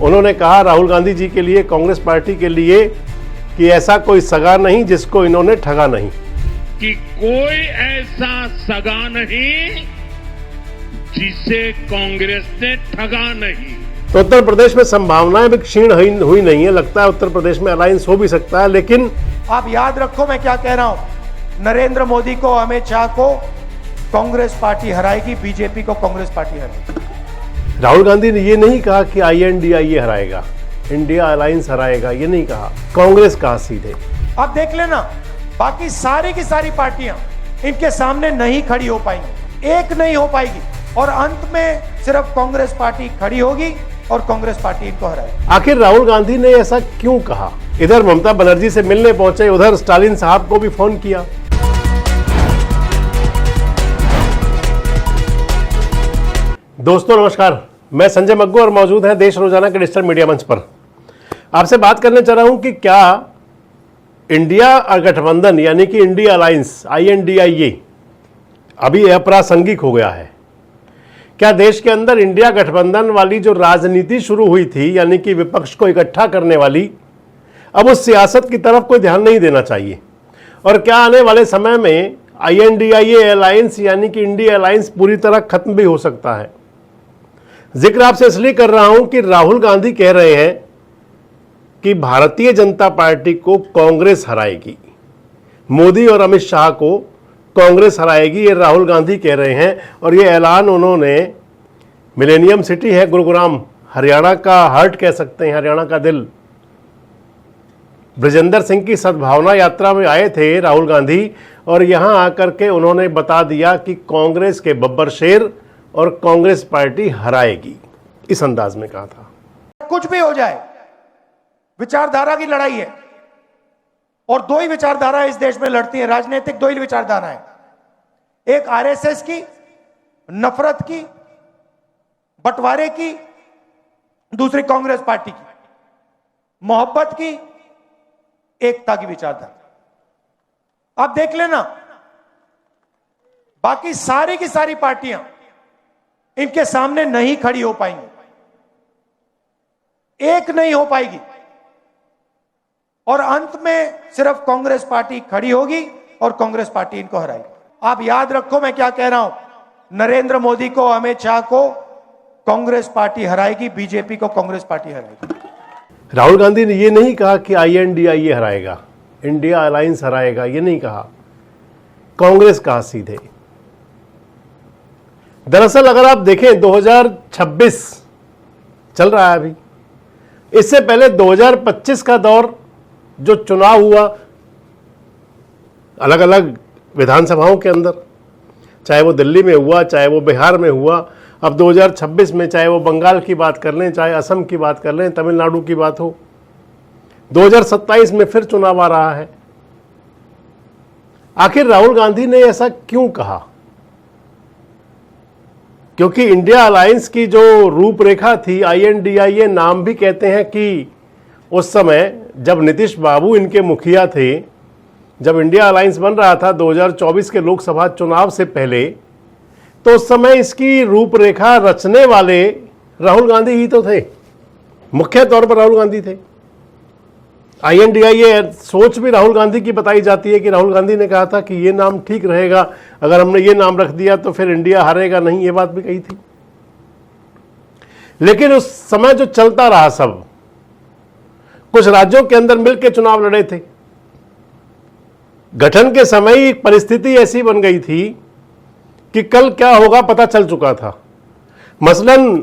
उन्होंने कहा राहुल गांधी जी के लिए, कांग्रेस पार्टी के लिए, कि ऐसा कोई सगा नहीं जिसको इन्होंने ठगा नहीं। कि कोई ऐसा सगा नहीं जिसे कांग्रेस ने ठगा नहीं। तो उत्तर प्रदेश में संभावनाएं भी क्षीण हुई नहीं है। लगता है उत्तर प्रदेश में अलायंस हो भी सकता है, लेकिन आप याद रखो मैं क्या कह रहा हूं। नरेंद्र मोदी को, अमित शाह को कांग्रेस पार्टी हराएगी, बीजेपी को कांग्रेस पार्टी हराएगी। राहुल गांधी ने ये नहीं कहा कि INDIA हराएगा, इंडिया अलायंस हराएगा, ये नहीं कहा। कांग्रेस कहा सीधे। अब देख लेना, बाकी सारी की सारी पार्टियां इनके सामने नहीं खड़ी हो पाएंगी, एक नहीं हो पाएगी, और अंत में सिर्फ कांग्रेस पार्टी खड़ी होगी और कांग्रेस पार्टी इनको हराएगी। आखिर राहुल गांधी ने ऐसा क्यों कहा? इधर ममता बनर्जी से मिलने पहुंचे, उधर स्टालिन साहब को भी फोन किया। दोस्तों नमस्कार, मैं संजय मग्गू और मौजूद है देश रोजाना के डिजिटल मीडिया मंच पर। आपसे बात करने चाह रहा हूं कि क्या इंडिया गठबंधन यानी कि इंडिया अलायंस INDIA अभी अप्रासंगिक हो गया है? क्या देश के अंदर इंडिया गठबंधन वाली जो राजनीति शुरू हुई थी, यानी कि विपक्ष को इकट्ठा करने वाली, अब उस सियासत की तरफ कोई ध्यान नहीं देना चाहिए? और क्या आने वाले समय में INDIA अलायंस यानी कि इंडिया अलायंस पूरी तरह खत्म भी हो सकता है? जिक्र आपसे इसलिए कर रहा हूं कि राहुल गांधी कह रहे हैं कि भारतीय जनता पार्टी को कांग्रेस हराएगी, मोदी और अमित शाह को कांग्रेस हराएगी, ये राहुल गांधी कह रहे हैं। और ये ऐलान उन्होंने, मिलेनियम सिटी है गुरुग्राम, हरियाणा का हार्ट कह सकते हैं, हरियाणा का दिल, ब्रजेंद्र सिंह की सद्भावना यात्रा में आए थे राहुल गांधी, और यहां आकर के उन्होंने बता दिया कि कांग्रेस के बब्बर शेर और कांग्रेस पार्टी हराएगी। इस अंदाज में कहा था। कुछ भी हो जाए, विचारधारा की लड़ाई है, और दो ही विचारधारा इस देश में लड़ती है, राजनीतिक दो ही विचारधारा है। एक RSS की, नफरत की, बंटवारे की, दूसरी कांग्रेस पार्टी की, मोहब्बत की, एकता की विचारधारा। अब देख लेना, बाकी सारी की सारी पार्टियां इनके सामने नहीं खड़ी हो पाएंगी, एक नहीं हो पाएगी, और अंत में सिर्फ कांग्रेस पार्टी खड़ी होगी और कांग्रेस पार्टी इनको हराएगी। आप याद रखो मैं क्या कह रहा हूं। नरेंद्र मोदी को, अमित शाह को कांग्रेस पार्टी हराएगी, बीजेपी को कांग्रेस पार्टी हराएगी। राहुल गांधी ने ये नहीं कहा कि INDIA हराएगा, इंडिया अलायंस हराएगा, ये नहीं कहा। कांग्रेस कहा सीधे। दरअसल अगर आप देखें, 2026 चल रहा है अभी, इससे पहले 2025 का दौर जो चुनाव हुआ अलग अलग विधानसभाओं के अंदर, चाहे वो दिल्ली में हुआ, चाहे वो बिहार में हुआ, अब 2026 में चाहे वो बंगाल की बात कर लें, चाहे असम की बात कर लें, तमिलनाडु की बात हो, 2027 में फिर चुनाव आ रहा है। आखिर राहुल गांधी ने ऐसा क्यों कहा? क्योंकि इंडिया अलायंस की जो रूपरेखा थी, INDIA नाम भी कहते हैं कि उस समय जब नीतीश बाबू इनके मुखिया थे, जब इंडिया अलायंस बन रहा था 2024 के लोकसभा चुनाव से पहले, तो उस समय इसकी रूपरेखा रचने वाले राहुल गांधी ही तो थे, मुख्य तौर पर राहुल गांधी थे। INDIA सोच भी राहुल गांधी की बताई जाती है कि राहुल गांधी ने कहा था कि ये नाम ठीक रहेगा, अगर हमने ये नाम रख दिया तो फिर इंडिया हारेगा नहीं, ये बात भी कही थी। लेकिन उस समय जो चलता रहा, सब कुछ राज्यों के अंदर मिलकर चुनाव लड़े थे। गठन के समय ही परिस्थिति ऐसी बन गई थी कि कल क्या होगा पता चल चुका था। मसलन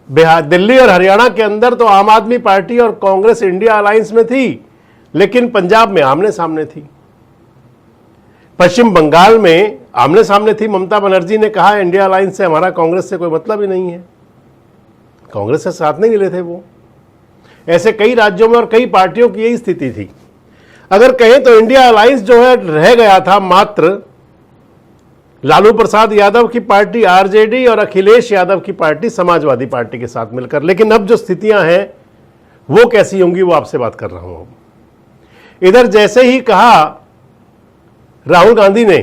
बिहार, दिल्ली और हरियाणा के अंदर तो आम आदमी पार्टी और कांग्रेस इंडिया अलायंस में थी, लेकिन पंजाब में आमने सामने थी। पश्चिम बंगाल में आमने सामने थी। ममता बनर्जी ने कहा इंडिया अलायंस से हमारा कांग्रेस से कोई मतलब ही नहीं है, कांग्रेस के साथ नहीं मिले थे वो। ऐसे कई राज्यों में और कई पार्टियों की यही स्थिति थी। अगर कहें तो इंडिया अलायंस जो है रह गया था मात्र लालू प्रसाद यादव की पार्टी आरजेडी और अखिलेश यादव की पार्टी समाजवादी पार्टी के साथ मिलकर। लेकिन अब जो स्थितियां हैं वो कैसी होंगी वो आपसे बात कर रहा हूं। इधर जैसे ही कहा राहुल गांधी ने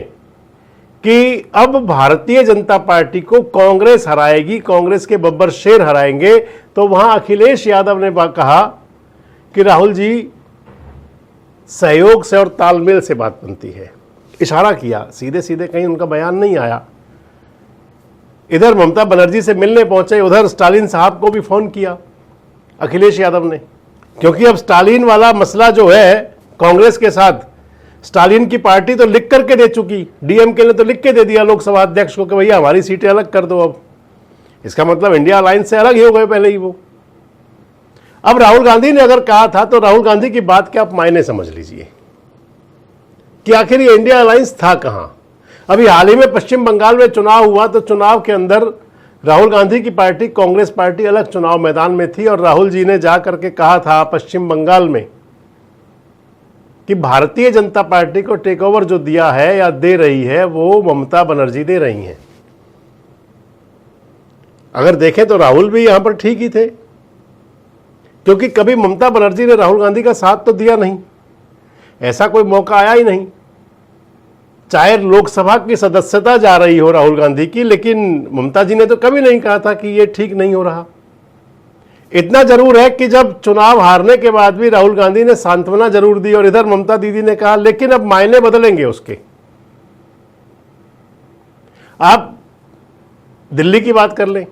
कि अब भारतीय जनता पार्टी को कांग्रेस हराएगी, कांग्रेस के बब्बर शेर हराएंगे, तो वहां अखिलेश यादव ने कहा कि राहुल जी, सहयोग से और तालमेल से बात बनती है। इशारा किया, सीधे सीधे कहीं उनका बयान नहीं आया। इधर ममता बनर्जी से मिलने पहुंचे, उधर स्टालिन साहब को भी फोन किया अखिलेश यादव ने, क्योंकि अब स्टालिन वाला मसला जो है कांग्रेस के साथ, स्टालिन की पार्टी तो लिख करके दे चुकी, डीएमके ने तो लिख के दे दिया लोकसभा अध्यक्ष को कि भैया हमारी सीटें अलग कर दो। अब इसका मतलब इंडिया अलायंस से अलग ही हो गए पहले ही वो। अब राहुल गांधी ने अगर कहा था तो राहुल गांधी की बात के आप मायने समझ लीजिए कि आखिर ये इंडिया अलायंस था कहां। अभी हाल ही में पश्चिम बंगाल में चुनाव हुआ तो चुनाव के अंदर राहुल गांधी की पार्टी कांग्रेस पार्टी अलग चुनाव मैदान में थी और राहुल जी ने जा करके कहा था पश्चिम बंगाल में कि भारतीय जनता पार्टी को टेक ओवर जो दिया है या दे रही है वो ममता बनर्जी दे रही हैं। अगर देखें तो राहुल भी यहां पर ठीक ही थे, क्योंकि कभी ममता बनर्जी ने राहुल गांधी का साथ तो दिया नहीं, ऐसा कोई मौका आया ही नहीं। चाहे लोकसभा की सदस्यता जा रही हो राहुल गांधी की, लेकिन ममता जी ने तो कभी नहीं कहा था कि ये ठीक नहीं हो रहा। इतना जरूर है कि जब चुनाव हारने के बाद भी राहुल गांधी ने सांत्वना जरूर दी और इधर ममता दीदी ने कहा लेकिन अब मायने बदलेंगे उसके। आप दिल्ली की बात कर लें,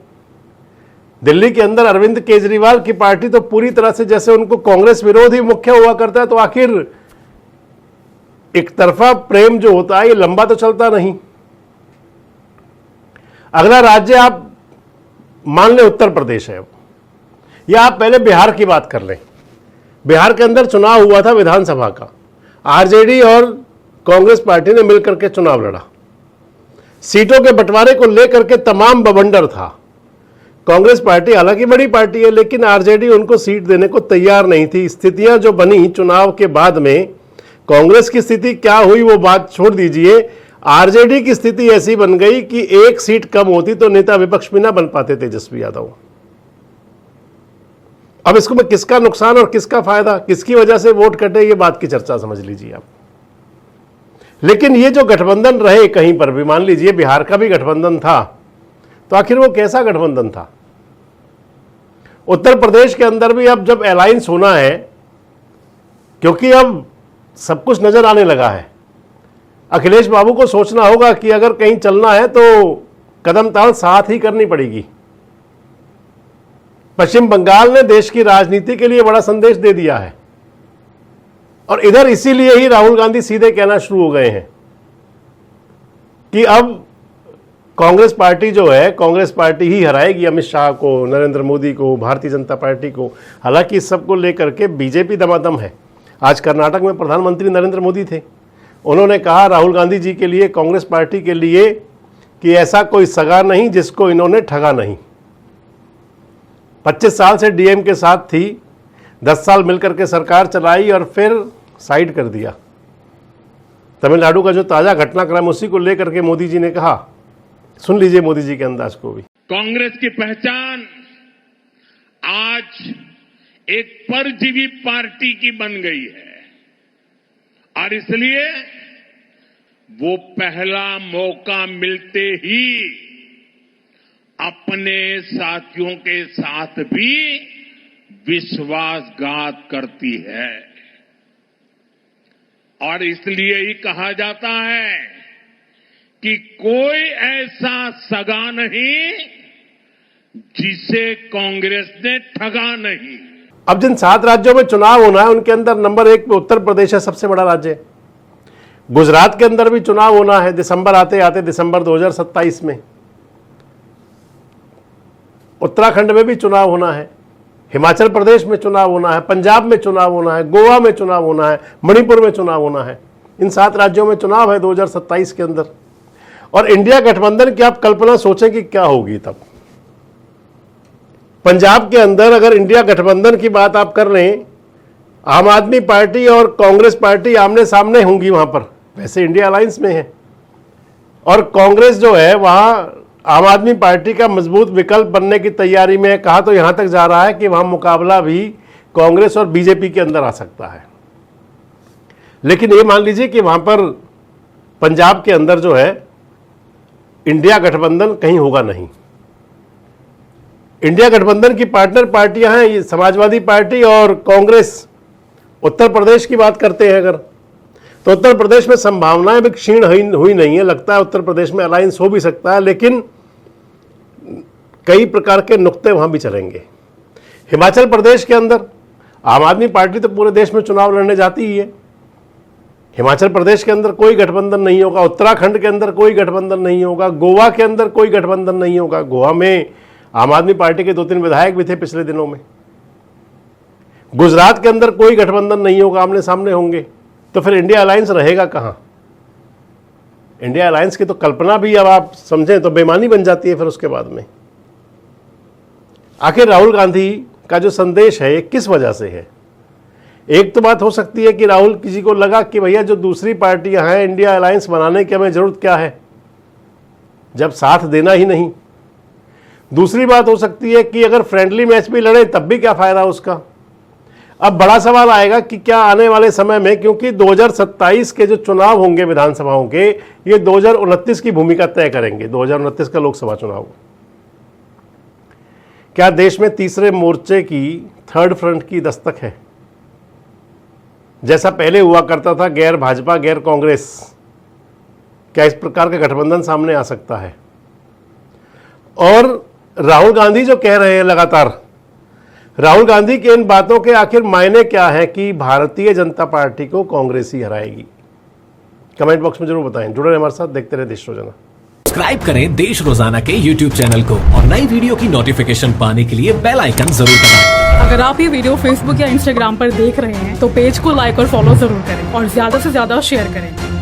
दिल्ली के अंदर अरविंद केजरीवाल की पार्टी तो पूरी तरह से जैसे उनको कांग्रेस विरोधी मुख्य हुआ करता है, तो आखिर एक तरफा प्रेम जो होता है ये लंबा तो चलता नहीं। अगला राज्य आप मान लें उत्तर प्रदेश है, या आप पहले बिहार की बात कर लें। बिहार के अंदर चुनाव हुआ था विधानसभा का, आरजेडी और कांग्रेस पार्टी ने मिलकर के चुनाव लड़ा। सीटों के बंटवारे को लेकर के तमाम बवंडर था। कांग्रेस पार्टी हालांकि बड़ी पार्टी है, लेकिन आरजेडी उनको सीट देने को तैयार नहीं थी। स्थितियां जो बनी चुनाव के बाद में, कांग्रेस की स्थिति क्या हुई वो बात छोड़ दीजिए, आरजेडी की स्थिति ऐसी बन गई कि एक सीट कम होती तो नेता विपक्ष भी ना बन पाते तेजस्वी यादव। अब इसको में किसका नुकसान और किसका फायदा, किसकी वजह से वोट कटे, ये बात की चर्चा समझ लीजिए आप। लेकिन ये जो गठबंधन रहे कहीं पर भी, मान लीजिए बिहार का भी गठबंधन था, तो आखिर वो कैसा गठबंधन था। उत्तर प्रदेश के अंदर भी अब जब अलायंस होना है, क्योंकि अब सब कुछ नजर आने लगा है, अखिलेश बाबू को सोचना होगा कि अगर कहीं चलना है तो कदम ताल साथ ही करनी पड़ेगी। पश्चिम बंगाल ने देश की राजनीति के लिए बड़ा संदेश दे दिया है और इधर इसीलिए ही राहुल गांधी सीधे कहना शुरू हो गए हैं कि अब कांग्रेस पार्टी जो है, कांग्रेस पार्टी ही हराएगी अमित शाह को, नरेंद्र मोदी को, भारतीय जनता पार्टी को। हालांकि इस सब को लेकर के बीजेपी दमादम है। आज कर्नाटक में प्रधानमंत्री नरेंद्र मोदी थे, उन्होंने कहा राहुल गांधी जी के लिए, कांग्रेस पार्टी के लिए कि ऐसा कोई सगा नहीं जिसको इन्होंने ठगा नहीं। 25 साल से डीएम के साथ थी, 10 साल मिलकर के सरकार चलाई और फिर साइड कर दिया। तमिलनाडु का जो ताजा घटनाक्रम, उसी को लेकर के मोदी जी ने कहा, सुन लीजिए मोदी जी के अंदाज को भी। कांग्रेस की पहचान आज एक परजीवी पार्टी की बन गई है और इसलिए वो पहला मौका मिलते ही अपने साथियों के साथ भी विश्वासघात करती है और इसलिए ही कहा जाता है कि कोई ऐसा सगा नहीं जिसे कांग्रेस ने ठगा नहीं। अब जिन 7 राज्यों में चुनाव होना है उनके अंदर नंबर 1 पे उत्तर प्रदेश है, सबसे बड़ा राज्य। गुजरात के अंदर भी चुनाव होना है दिसंबर आते आते, दिसंबर 2027 में। उत्तराखंड में भी चुनाव होना है, हिमाचल प्रदेश में चुनाव होना है, पंजाब में चुनाव होना है, गोवा में चुनाव होना है, मणिपुर में चुनाव होना है। इन 7 राज्यों में चुनाव है 2027 के अंदर। और इंडिया गठबंधन की आप कल्पना सोचें कि क्या होगी तब। पंजाब के अंदर अगर इंडिया गठबंधन की बात आप कर लें, आम आदमी पार्टी और कांग्रेस पार्टी आमने सामने होंगी वहां पर, वैसे इंडिया अलायंस में है, और कांग्रेस जो है वहां आम आदमी पार्टी का मजबूत विकल्प बनने की तैयारी में है। कहा तो यहां तक जा रहा है कि वहां मुकाबला भी कांग्रेस और बीजेपी के अंदर आ सकता है। लेकिन ये मान लीजिए कि वहां पर पंजाब के अंदर जो है इंडिया गठबंधन कहीं होगा नहीं। इंडिया गठबंधन की पार्टनर पार्टियां हैं ये समाजवादी पार्टी और कांग्रेस। उत्तर प्रदेश की बात करते हैं अगर, तो उत्तर प्रदेश में संभावनाएं भी क्षीण हुई नहीं है। लगता है उत्तर प्रदेश में अलायंस हो भी सकता है, लेकिन कई प्रकार के नुक्ते वहां भी चलेंगे। हिमाचल प्रदेश के अंदर आम आदमी पार्टी तो पूरे देश में चुनाव लड़ने जाती ही है। हिमाचल प्रदेश के अंदर कोई गठबंधन नहीं होगा, उत्तराखंड के अंदर कोई गठबंधन नहीं होगा, गोवा के अंदर कोई गठबंधन नहीं होगा। गोवा में आम आदमी पार्टी के 2-3 विधायक भी थे पिछले दिनों में। गुजरात के अंदर कोई गठबंधन नहीं होगा, आमने सामने होंगे। तो फिर इंडिया अलायंस रहेगा कहां? इंडिया अलायंस की तो कल्पना भी अब आप समझें तो बेमानी बन जाती है फिर उसके बाद में। आखिर राहुल गांधी का जो संदेश है ये किस वजह से है? एक तो बात हो सकती है कि राहुल किसी को लगा कि भैया जो दूसरी पार्टियां हैं इंडिया अलायंस बनाने की हमें जरूरत क्या है जब साथ देना ही नहीं। दूसरी बात हो सकती है कि अगर फ्रेंडली मैच भी लड़े तब भी क्या फायदा उसका। अब बड़ा सवाल आएगा कि क्या आने वाले समय में, क्योंकि 2027 के जो चुनाव होंगे विधानसभाओं के, ये 2029 की भूमिका तय करेंगे। 2029 का लोकसभा चुनाव, क्या देश में तीसरे मोर्चे की, थर्ड फ्रंट की दस्तक है? जैसा पहले हुआ करता था गैर भाजपा गैर कांग्रेस, क्या इस प्रकार का गठबंधन सामने आ सकता है? और राहुल गांधी जो कह रहे हैं लगातार, राहुल गांधी की इन बातों के आखिर मायने क्या है कि भारतीय जनता पार्टी को कांग्रेस ही हराएगी? कमेंट बॉक्स में जरूर बताएं। जुड़े रहें हमारे साथ, देखते रहे देश रोजाना। सब्सक्राइब करें देश रोजाना के YouTube चैनल को और नई वीडियो की नोटिफिकेशन पाने के लिए बेल आइकन जरूर दबाएं। अगर आप ये वीडियो Facebook या Instagram पर देख रहे हैं तो पेज को लाइक और फॉलो जरूर करें और ज्यादा से ज्यादा शेयर करें।